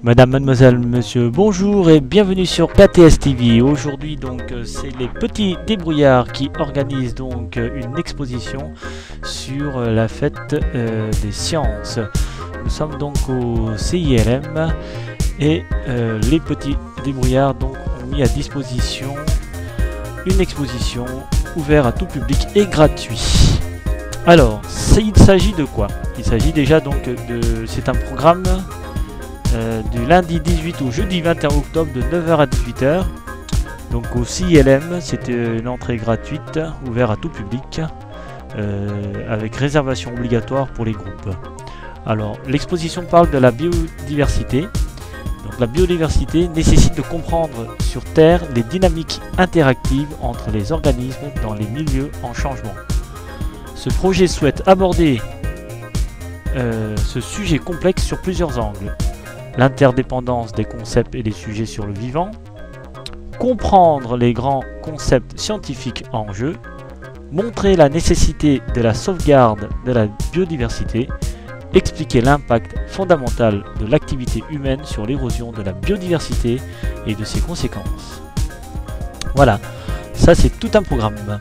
Madame, mademoiselle, monsieur, bonjour et bienvenue sur KTS TV. Aujourd'hui donc c'est les petits débrouillards qui organisent donc une exposition sur la fête des sciences. Nous sommes donc au CILM et les petits débrouillards donc ont mis à disposition une exposition ouverte à tout public et gratuit. Alors, il s'agit de quoi? Il s'agit déjà donc c'est un programme du lundi 18 au jeudi 21 octobre de 9h à 18h. Donc au CILM, c'était une entrée gratuite, ouverte à tout public, avec réservation obligatoire pour les groupes. Alors, l'exposition parle de la biodiversité. Donc la biodiversité nécessite de comprendre sur Terre les dynamiques interactives entre les organismes dans les milieux en changement. Ce projet souhaite aborder ce sujet complexe sur plusieurs angles. L'interdépendance des concepts et des sujets sur le vivant, comprendre les grands concepts scientifiques en jeu, montrer la nécessité de la sauvegarde de la biodiversité, expliquer l'impact fondamental de l'activité humaine sur l'érosion de la biodiversité et de ses conséquences. Voilà, ça c'est tout un programme.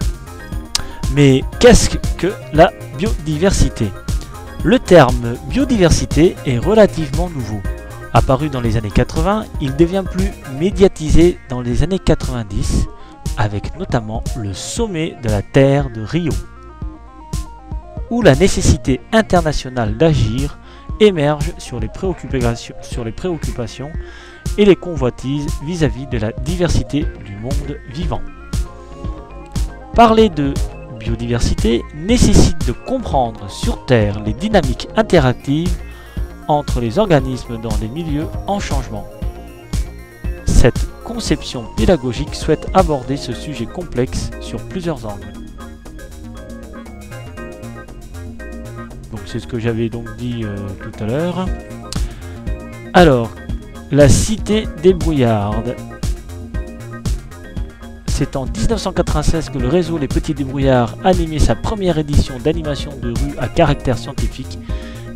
Mais qu'est-ce que la biodiversité? Le terme biodiversité est relativement nouveau. Apparu dans les années 80, il devient plus médiatisé dans les années 90, avec notamment le sommet de la Terre de Rio, où la nécessité internationale d'agir émerge sur les préoccupations et les convoitises vis-à-vis de la diversité du monde vivant. Parler de biodiversité nécessite de comprendre sur Terre les dynamiques interactives entre les organismes dans des milieux en changement. Cette conception pédagogique souhaite aborder ce sujet complexe sur plusieurs angles. Donc c'est ce que j'avais donc dit tout à l'heure. Alors, la cité débrouillarde. C'est en 1996 que le réseau Les Petits Débrouillards animait sa première édition d'animation de rue à caractère scientifique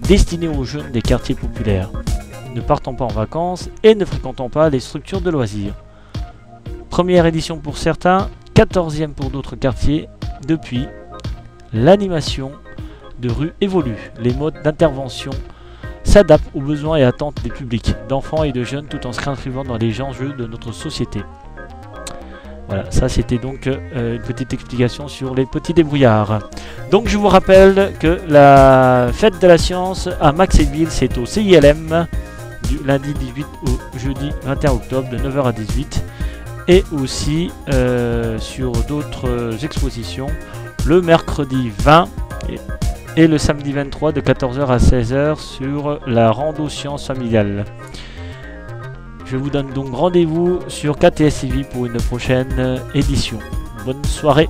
destinée aux jeunes des quartiers populaires, ne partant pas en vacances et ne fréquentant pas les structures de loisirs. Première édition pour certains, 14e pour d'autres quartiers. Depuis, l'animation de rue évolue. Les modes d'intervention s'adaptent aux besoins et attentes des publics, d'enfants et de jeunes, tout en s'inscrivant dans les enjeux de notre société. Voilà, ça c'était donc une petite explication sur les petits débrouillards. Donc je vous rappelle que la fête de la science à Maxéville, c'est au CILM, du lundi 18 au jeudi 21 octobre de 9h à 18h. Et aussi sur d'autres expositions, le mercredi 20 et le samedi 23 de 14h à 16h sur la rando science familiale. Je vous donne donc rendez-vous sur KTS TV pour une prochaine édition. Bonne soirée.